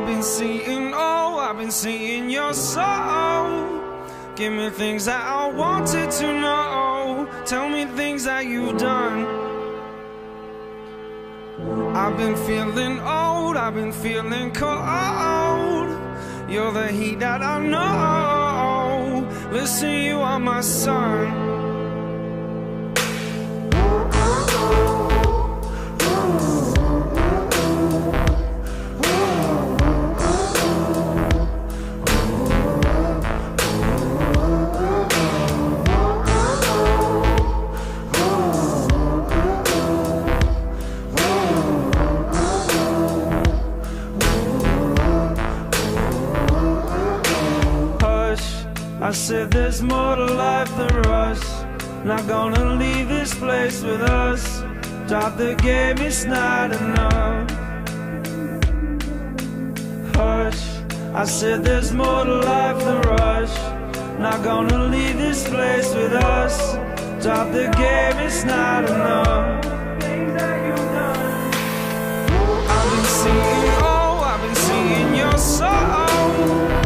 been seeing, oh, I've been seeing your soul. Give me things that I wanted to know. Tell me things that you've done. I've been feeling old, I've been feeling cold. You're the heat that I know. Listen, you are my sun. I said there's more to life than rush. Not gonna leave this place with us. Drop the game, it's not enough. Hush, I said there's more to life than rush. Not gonna leave this place with us. Drop the game, it's not enough. I've been seeing, oh, I've been seeing your soul.